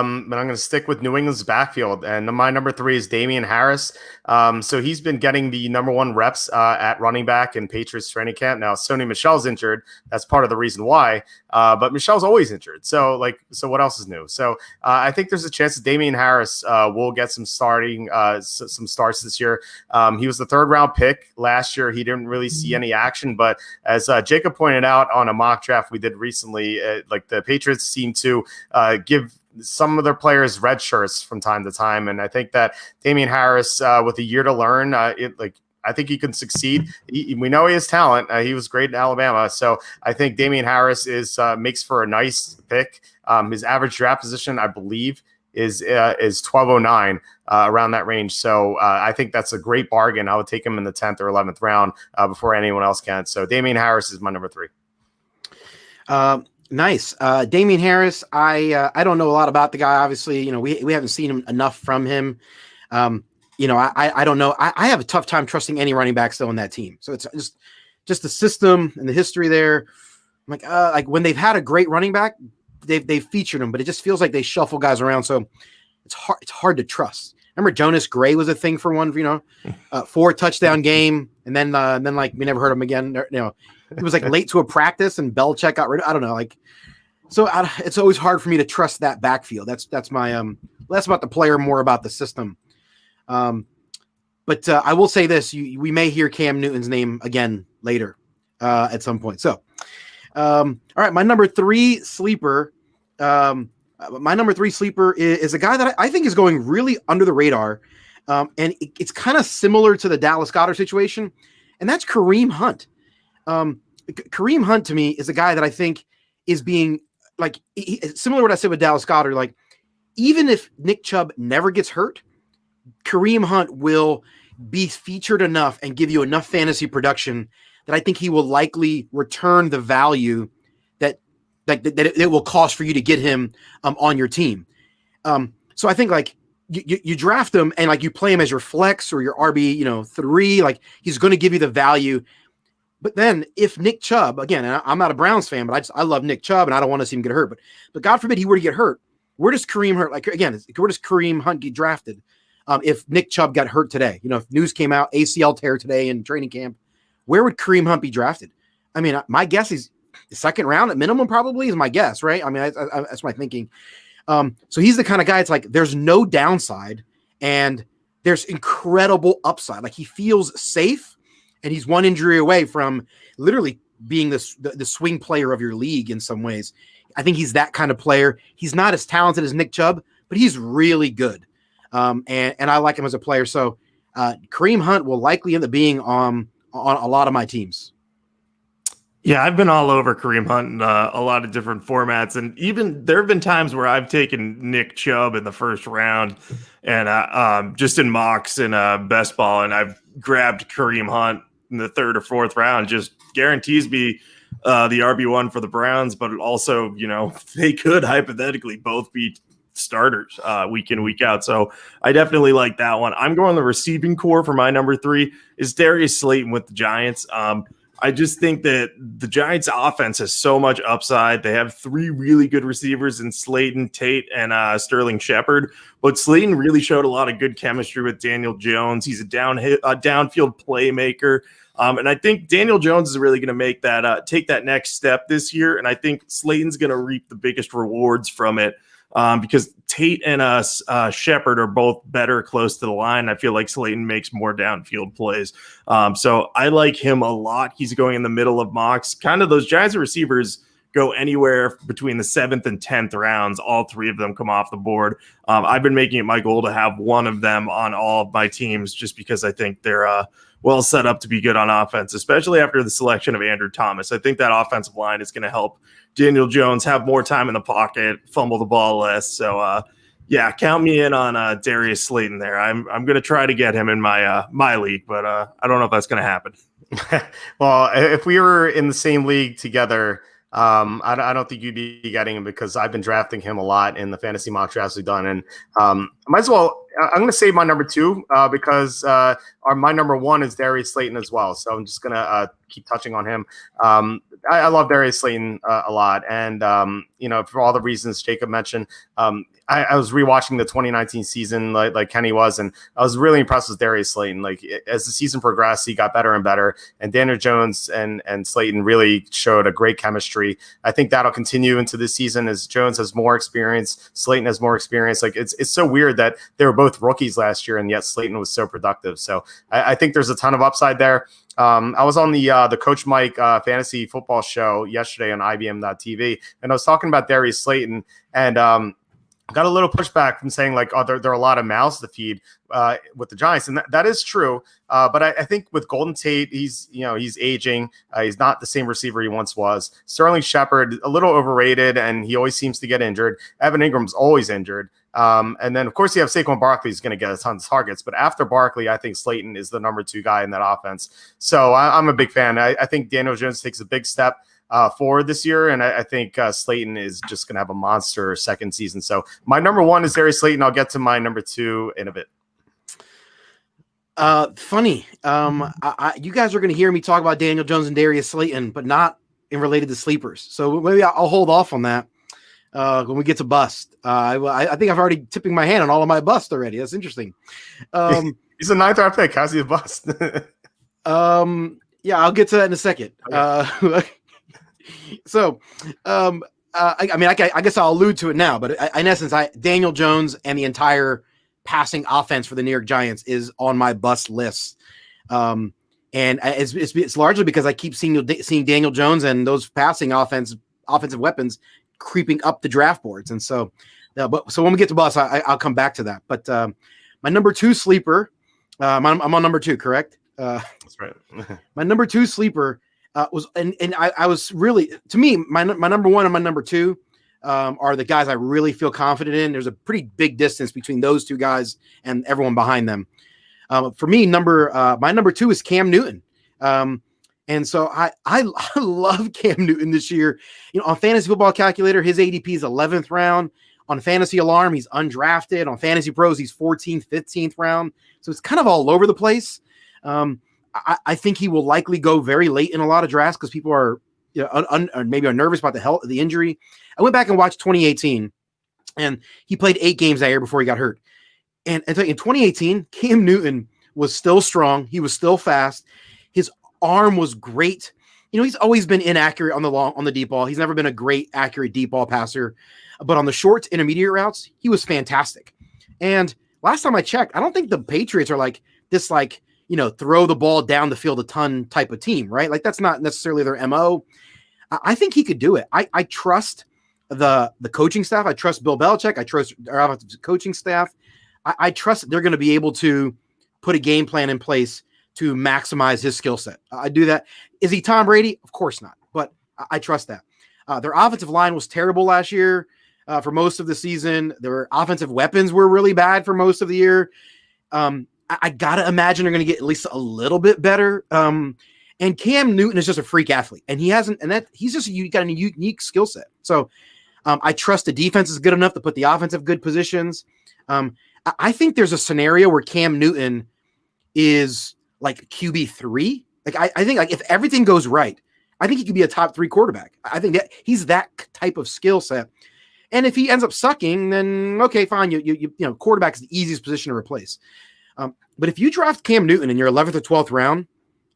But I'm going to stick with New England's backfield, and my number 3 is Damien Harris. So he's been getting the number 1 reps at running back in Patriots training camp. Now, Sony Michel's injured. That's part of the reason why. But Michel's always injured. So what else is new? So I think there's a chance that Damien Harris will get some starts this year. He was the 3rd round pick last year. He didn't really see any action, but as Jacob pointed out on a mock draft we did recently, the Patriots seem to give some of their players red shirts from time to time. And I think that Damien Harris, with a year to learn, I think he can succeed. We know he has talent. He was great in Alabama. So I think Damien Harris makes for a nice pick. His average draft position, I believe, is 1209, around that range. So I think that's a great bargain. I would take him in the 10th or 11th round before anyone else can. So Damien Harris is my number 3. Nice. Damian Harris, I don't know a lot about the guy. Obviously, we haven't seen him enough from him. I don't know. I have a tough time trusting any running back still in that team. So it's just the system and the history there. I'm like when they've had a great running back, they've featured him, but it just feels like they shuffle guys around. So it's hard to trust. Remember Jonas Gray was a thing for one, 4 touchdown game. And then we never heard him again. It was late to a practice and Belichick got rid of, I don't know. It's always hard for me to trust that backfield. That's my, less about the player, more about the system. But I will say this, we may hear Cam Newton's name again later at some point. So, all right, my number 3 sleeper is a guy that I think is going really under the radar. And it's kind of similar to the Dallas Goedert situation, and that's Kareem Hunt. Kareem Hunt to me is a guy that I think is being similar to what I said with Dallas Goedert. Even if Nick Chubb never gets hurt, Kareem Hunt will be featured enough and give you enough fantasy production that I think he will likely return the value that it will cost for you to get him on your team. So I think you draft him and you play him as your flex or your RB, 3, he's going to give you the value. But then if Nick Chubb, again, and I'm not a Browns fan, but I love Nick Chubb and I don't want to see him get hurt, but God forbid he were to get hurt. Where does Kareem hurt? Where does Kareem Hunt get drafted? If Nick Chubb got hurt today, if news came out, ACL tear today in training camp, where would Kareem Hunt be drafted? I mean, my guess is the 2nd round at minimum, probably is my guess, right? I mean, that's my thinking. So he's the kind of guy, it's there's no downside and there's incredible upside. He feels safe and he's one injury away from literally being the swing player of your league in some ways. I think he's that kind of player. He's not as talented as Nick Chubb, but he's really good. And I like him as a player. So Kareem Hunt will likely end up being on a lot of my teams. Yeah, I've been all over Kareem Hunt in a lot of different formats. And even there have been times where I've taken Nick Chubb in the 1st round and just in mocks and best ball, and I've grabbed Kareem Hunt in the 3rd or 4th round. Just guarantees me the RB1 for the Browns, but also, they could hypothetically both be starters week in, week out. So I definitely like that one. I'm going the receiving core for my number 3 is Darius Slayton with the Giants. I just think that the Giants offense has so much upside. They have 3 really good receivers in Slayton, Tate, and Sterling Shepard. But Slayton really showed a lot of good chemistry with Daniel Jones. He's a downfield playmaker. And I think Daniel Jones is really going to make that take that next step this year. And I think Slayton's going to reap the biggest rewards from it. Because Tate and Shepard are both better close to the line. I feel like Slayton makes more downfield plays. So I like him a lot. He's going in the middle of mocks. Kind of those Giants receivers go anywhere between the 7th and 10th rounds. All 3 of them come off the board. I've been making it my goal to have one of them on all of my teams just because I think they're well set up to be good on offense, especially after the selection of Andrew Thomas. I think that offensive line is going to help Daniel Jones have more time in the pocket, fumble the ball less. So, count me in on Darius Slayton there. I'm going to try to get him in my league, but I don't know if that's going to happen. Well, if we were in the same league together, I don't think you'd be getting him because I've been drafting him a lot in the fantasy mock drafts we've done. And might as well I'm going to say my number 2 because my number 1 is Darius Slayton as well. So I'm just going to keep touching on him. I love Darius Slayton a lot. And, for all the reasons Jacob mentioned, I was rewatching the 2019 season like Kenny was, and I was really impressed with Darius Slayton. Like as the season progressed, he got better and better. And Daniel Jones and Slayton really showed a great chemistry. I think that'll continue into this season as Jones has more experience, Slayton has more experience. Like it's so weird that they were both rookies last year, and yet Slayton was so productive. So I think there's a ton of upside there. I was on the Coach Mike fantasy football show yesterday on IBM.TV, and I was talking about Darius Slayton, and got a little pushback from saying like, oh, there are a lot of mouths to feed with the Giants, and that is true. But I think with Golden Tate, he's aging. He's not the same receiver he once was. Sterling Shepard, a little overrated, and he always seems to get injured. Evan Ingram's always injured. And then, of course, you have Saquon Barkley who's going to get a ton of targets. But after Barkley, I think Slayton is the number 2 guy in that offense. So I'm a big fan. I think Daniel Jones takes a big step forward this year, and I think Slayton is just going to have a monster second season. So my number 1 is Darius Slayton. I'll get to my number 2 in a bit. Funny. You guys are going to hear me talk about Daniel Jones and Darius Slayton, but not in related to sleepers. So maybe I'll hold off on that when we get to bust. I think I've already tipping my hand on all of my bust already. That's interesting. He's a 9th round pick. How's he a bust? Yeah, I'll get to that in a second. Okay. I guess I'll allude to it now, but in essence, Daniel Jones and the entire passing offense for the New York Giants is on my bust list. And it's largely because I keep seeing Daniel Jones and those passing offensive weapons creeping up the draft boards. And so when we get to bust, I'll come back to that. But my number 2 sleeper, I'm on number 2, correct? That's right. My number 2 sleeper I was really, to me, my number 1 and my number 2 are the guys I really feel confident in. There's a pretty big distance between those 2 guys and everyone behind them. For me, my number 2 is Cam Newton. And so I love Cam Newton this year. On Fantasy Football Calculator, his ADP is 11th round. On Fantasy Alarm, he's undrafted. On Fantasy Pros, he's 14th, 15th round. So it's kind of all over the place. I think he will likely go very late in a lot of drafts because people are maybe are nervous about the health of the injury. I went back and watched 2018, and he played 8 games that year before he got hurt. And in 2018, Cam Newton was still strong. He was still fast. His arm was great. He's always been inaccurate on the deep ball. He's never been a great, accurate deep ball passer. But on the short intermediate routes, he was fantastic. And last time I checked, I don't think the Patriots are like this, throw the ball down the field a ton type of team, right? Like that's not necessarily their MO. I think he could do it. I trust the coaching staff. I trust Bill Belichick. I trust our offensive coaching staff. I trust they're going to be able to put a game plan in place to maximize his skill set. I do that. Is he Tom Brady? Of course not, but I trust that. Their offensive line was terrible last year for most of the season. Their offensive weapons were really bad for most of the year. I got to imagine they're going to get at least a little bit better. And Cam Newton is just a freak athlete, and he's just got a unique skill set. So I trust the defense is good enough to put the offensive good positions. I think there's a scenario where Cam Newton is like QB3. Like I think if everything goes right, I think he could be a top 3 quarterback. I think that he's that type of skill set. And if he ends up sucking, then okay, fine. Quarterback is the easiest position to replace. But if you draft Cam Newton in your 11th or 12th round,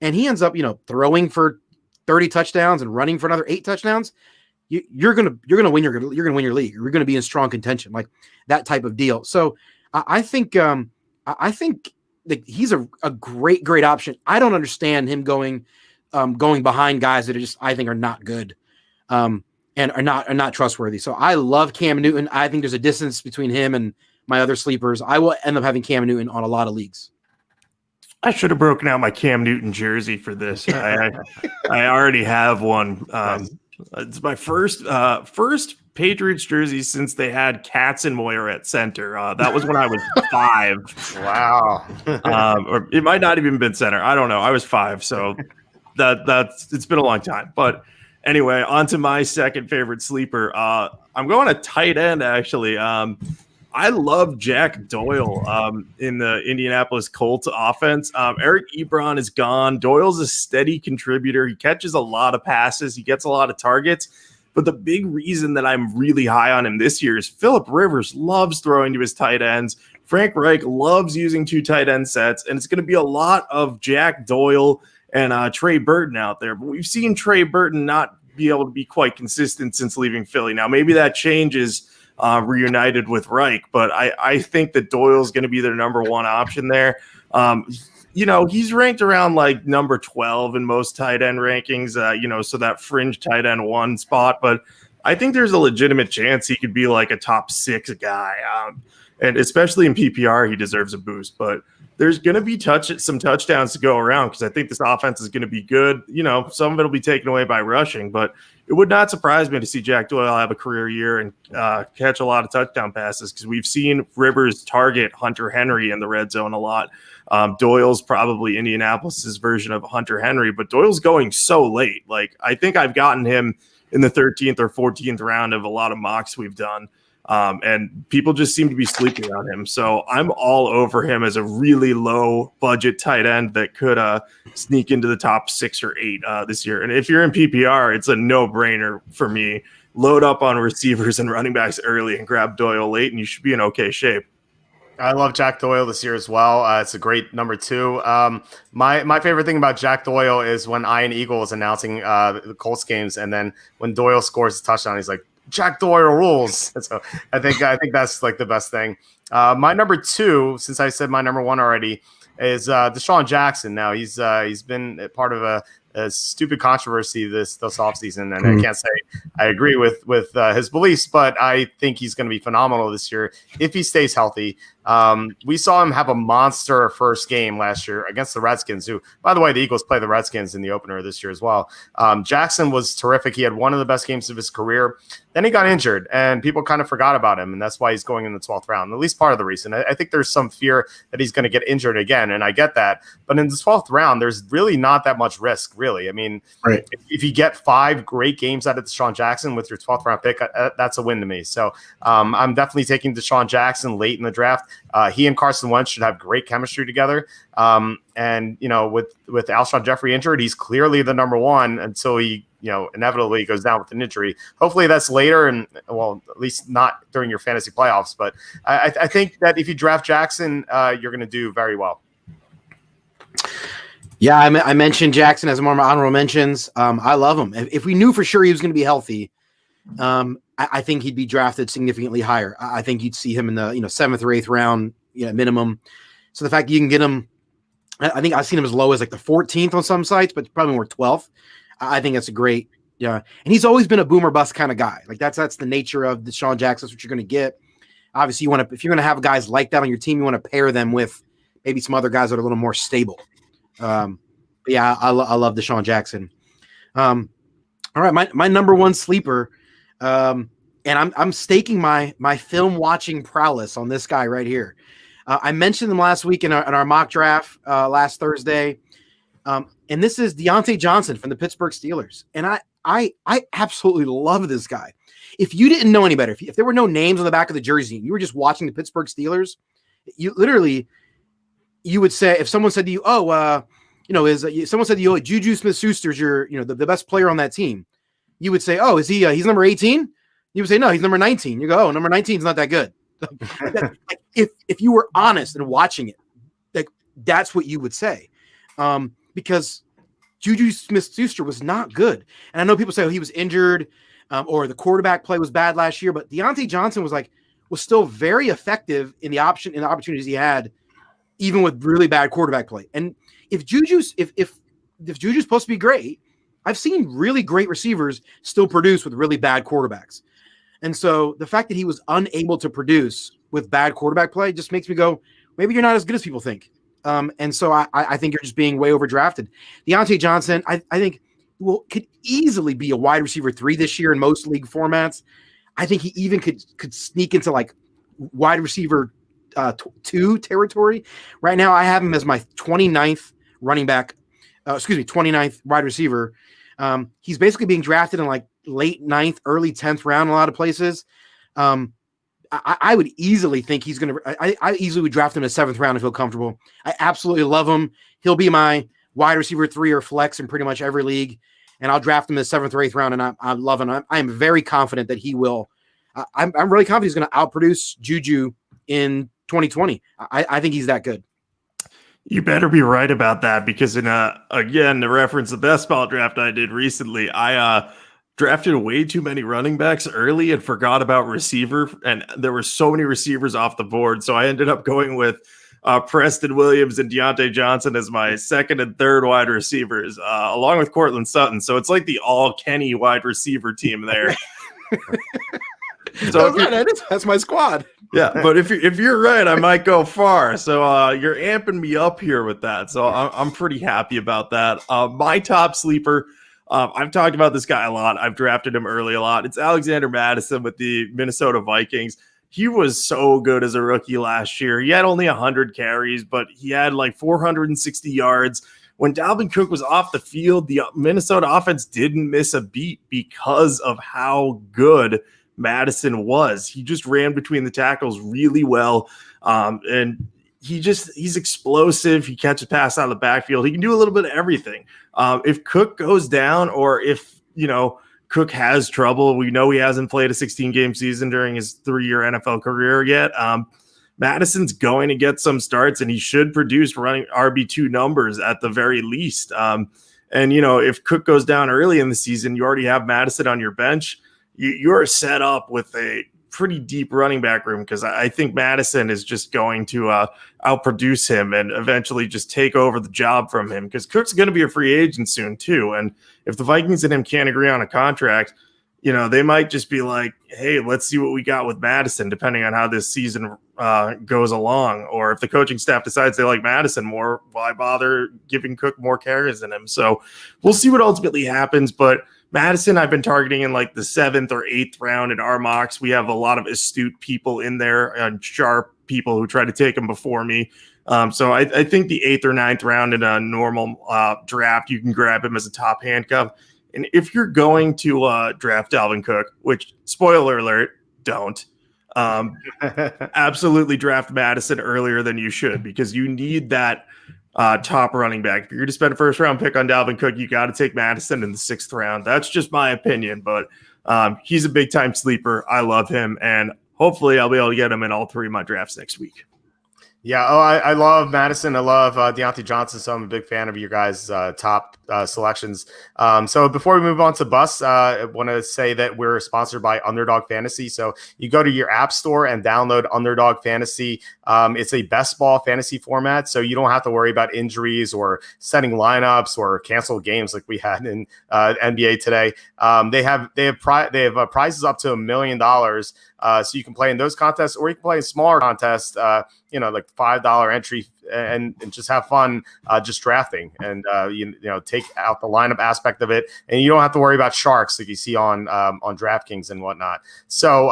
and he ends up, throwing for 30 touchdowns and running for another 8 touchdowns, you're gonna win your league. You're gonna be in strong contention, like that type of deal. So I think that he's a great option. I don't understand him going behind guys that I think are not good, and are not trustworthy. So I love Cam Newton. I think there's a distance between him and my other sleepers. I will end up having Cam Newton on a lot of leagues. I should have broken out my Cam Newton jersey for this. I already have one. It's my first Patriots jersey since they had Katz and Moyer at center. That was when I was 5. Wow. Or it might not even been center. I don't know. I was 5, so it's been a long time. But anyway, on to my second favorite sleeper. I'm going a tight end actually. I love Jack Doyle in the Indianapolis Colts offense. Eric Ebron is gone. Doyle's a steady contributor. He catches a lot of passes. He gets a lot of targets. But the big reason that I'm really high on him this year is Phillip Rivers loves throwing to his tight ends. Frank Reich loves using 2 tight end sets. And it's going to be a lot of Jack Doyle and Trey Burton out there. But we've seen Trey Burton not be able to be quite consistent since leaving Philly. Now, maybe that changes reunited with Reich, but I think that Doyle's going to be their number one option there. He's ranked around like number 12 in most tight end rankings, so that fringe tight end 1 spot. But I think there's a legitimate chance he could be like a top 6 guy. And especially in PPR, he deserves a boost. But there's going to be some touchdowns to go around because I think this offense is going to be good. Some of it will be taken away by rushing, but it would not surprise me to see Jack Doyle have a career year and catch a lot of touchdown passes because we've seen Rivers target Hunter Henry in the red zone a lot. Doyle's probably Indianapolis's version of Hunter Henry, but Doyle's going so late. Like, I think I've gotten him in the 13th or 14th round of a lot of mocks we've done. And people just seem to be sleeping on him. So I'm all over him as a really low budget tight end that could sneak into the top 6 or 8 this year. And if you're in PPR, it's a no-brainer for me. Load up on receivers and running backs early and grab Doyle late, and you should be in okay shape. I love Jack Doyle this year as well. It's a great number 2. My favorite thing about Jack Doyle is when Ian Eagle is announcing the Colts games, and then when Doyle scores a touchdown, he's like, Jack Doyle rules. So I think that's like the best thing. My number 2, since I said my number 1 already, is DeSean Jackson. Now he's been a part of a stupid controversy this offseason, and I can't say I agree with his beliefs, but I think he's going to be phenomenal this year if he stays healthy. We saw him have a monster first game last year against the Redskins, who, by the way, the Eagles play the Redskins in the opener this year as well. Jackson was terrific. He had one of the best games of his career. Then he got injured, and people kind of forgot about him, and that's why he's going in the 12th round, at least part of the reason. I think there's some fear that he's going to get injured again, and I get that. But in the 12th round, there's really not that much risk, really. I mean, right. If you get 5 great games out of DeSean Jackson with your 12th round pick, that's a win to me. So I'm definitely taking DeSean Jackson late in the draft. He and Carson Wentz should have great chemistry together. And with Alshon Jeffrey injured, he's clearly the number 1 until he inevitably goes down with an injury. Hopefully that's later, and well, at least not during your fantasy playoffs. But I think that if you draft Jackson, you're going to do very well. Yeah, I mentioned Jackson as one of my honorable mentions. I love him. If we knew for sure he was going to be healthy, I think he'd be drafted significantly higher. I think you'd see him in the 7th or 8th round minimum. So the fact that you can get him, I think I've seen him as low as like the 14th on some sites, but probably more 12th. I think that's a great, and he's always been a boomer bust kind of guy. Like that's the nature of DeSean Jackson. That's what you're going to get. Obviously, if you're going to have guys like that on your team, you want to pair them with maybe some other guys that are a little more stable. But yeah, I love DeSean Jackson. All right, my number 1 sleeper, and I'm staking my film watching prowess on this guy right here. I mentioned him last week in our mock draft last Thursday. And this is Diontae Johnson from the Pittsburgh Steelers. And I absolutely love this guy. If you didn't know any better, if there were no names on the back of the jersey, and you were just watching the Pittsburgh Steelers, you would say, if someone said to you, someone said to you, Juju Smith-Schuster's the best player on that team, you would say, oh, is he, he's number 18? You would say, no, he's number 19. You go, oh, number 19 is not that good. If you were honest and watching it, that's what you would say. Because Juju Smith-Schuster was not good. And I know people say, oh, he was injured or the quarterback play was bad last year, but Deontay Johnson was still very effective in the opportunities he had, even with really bad quarterback play. And if Juju's supposed to be great, I've seen really great receivers still produce with really bad quarterbacks. And so the fact that he was unable to produce with bad quarterback play just makes me go, maybe you're not as good as people think. And so I think you're just being way overdrafted. Deontay Johnson, I think, could easily be a wide receiver 3 this year in most league formats. I think he even could sneak into like wide receiver 2 territory. Right now, I have him as my 29th running back. 29th wide receiver. He's basically being drafted in like late 9th, early 10th round in a lot of places. I would easily think he's going to. I easily would draft him in the 7th round and feel comfortable. I absolutely love him. He'll be my wide receiver 3 or flex in pretty much every league, and I'll draft him in the 7th or 8th round. And I love him. I am very confident that he will. I'm really confident he's going to outproduce Juju in 2020. I think he's that good. You better be right about that, because again, to reference the best ball draft I did recently, I drafted way too many running backs early and forgot about receiver, and there were so many receivers off the board. So I ended up going with Preston Williams and Deonte Johnson as my 2nd and 3rd wide receivers, along with Cortland Sutton. So it's like the all Kenny wide receiver team there. So that's my squad. Yeah, but if you're right, I might go far. So you're amping me up here with that. So I'm pretty happy about that. My top sleeper, I've talked about this guy a lot. I've drafted him early a lot. It's Alexander Mattison with the Minnesota Vikings. He was so good as a rookie last year. He had only 100 carries, but he had like 460 yards. When Dalvin Cook was off the field, the Minnesota offense didn't miss a beat because of how good Mattison was. He just ran between the tackles really well. And he's explosive. He catches pass out of the backfield. He can do a little bit of everything. If Cook goes down, or if, Cook has trouble, we know he hasn't played a 16-game season during his 3-year NFL career yet. Madison's going to get some starts, and he should produce running RB2 numbers at the very least. And, if Cook goes down early in the season, you already have Mattison on your bench. You're set up with a pretty deep running back room, because I think Mattison is just going to outproduce him and eventually just take over the job from him, because Cook's going to be a free agent soon too. And if the Vikings and him can't agree on a contract, they might just be like, hey, let's see what we got with Mattison, depending on how this season goes along. Or if the coaching staff decides they like Mattison more, why bother giving Cook more carries than him? So we'll see what ultimately happens. But Mattison, I've been targeting in like the 7th or 8th round in our mocks. We have a lot of astute people in there and sharp people who try to take him before me. So I think the 8th or 9th round in a normal draft, you can grab him as a top handcuff. And if you're going to draft Dalvin Cook, which, spoiler alert, don't, absolutely draft Mattison earlier than you should, because you need that top running back. If you're going to spend a 1st-round pick on Dalvin Cook, you got to take Mattison in the 6th round. That's just my opinion, but he's a big-time sleeper. I love him, and hopefully I'll be able to get him in all 3 of my drafts next week. Yeah, I love Mattison. I love Deontay Johnson, so I'm a big fan of your guys' top selections. So before we move on to busts, I want to say that we're sponsored by Underdog Fantasy. So you go to your app store and download Underdog Fantasy. It's a best ball fantasy format, so you don't have to worry about injuries or setting lineups or canceled games like we had in NBA today. They have prizes up to $1 million. So you can play in those contests, or you can play in smaller contests, like $5 entry, and just have fun just drafting, and take out the lineup aspect of it, and you don't have to worry about sharks like you see on DraftKings and whatnot. So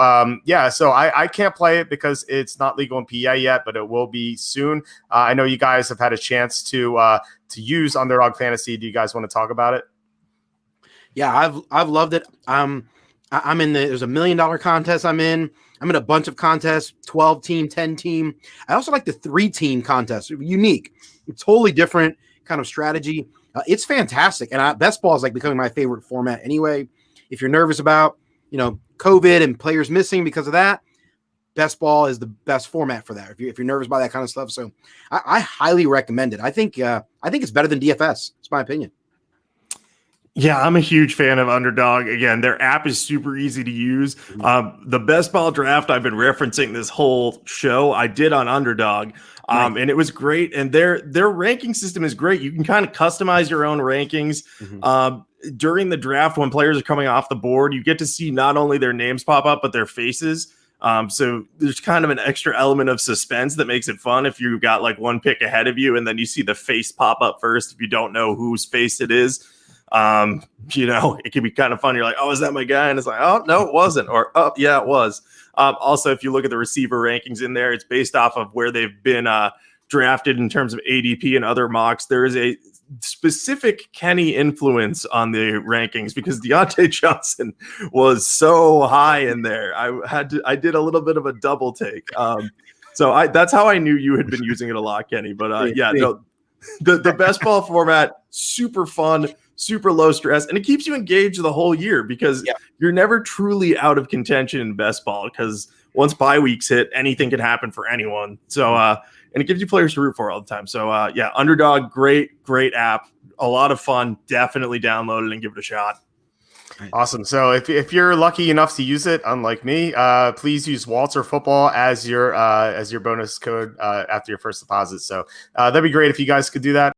so I can't play it because it's not legal in PA yet, but it will be soon. I know you guys have had a chance to use Underdog Fantasy. Do you guys want to talk about it? Yeah, I've loved it. I'm in there's $1 million contest I'm in a bunch of contests, 12 team, 10 team. I also like the 3-team contest. Unique. It's totally different kind of strategy. It's fantastic. And best ball is like becoming my favorite format anyway. If you're nervous about, COVID and players missing because of that, best ball is the best format for that. If you're nervous about that kind of stuff. So I highly recommend it. I think it's better than DFS. It's my opinion. Yeah, I'm a huge fan of Underdog. Again, their app is super easy to use. The best ball draft I've been referencing this whole show, I did on Underdog, and it was great. And their ranking system is great. You can kind of customize your own rankings. During the draft, when players are coming off the board, you get to see not only their names pop up, but their faces. So there's kind of an extra element of suspense that makes it fun if you've got like one pick ahead of you, and then you see the face pop up first if you don't know whose face it is. It can be kind of fun. You're like, oh, is that my guy? And it's like, oh, no, it wasn't. Or, oh, yeah, it was. Also, if you look at the receiver rankings in there, it's based off of where they've been drafted in terms of ADP and other mocks. There is a specific Kenny influence on the rankings because Deonte Johnson was so high in there. I did a little bit of a double take. So that's how I knew you had been using it a lot, Kenny. But the best ball format, super fun, super low stress, and it keeps you engaged the whole year because you're never truly out of contention in best ball because once bye weeks hit, anything can happen for anyone. So, and it gives you players to root for all the time. So, Underdog, great app, a lot of fun. Definitely download it and give it a shot. Awesome. So if you're lucky enough to use it, unlike me, please use Walter Football as your bonus code after your first deposit. So that'd be great if you guys could do that.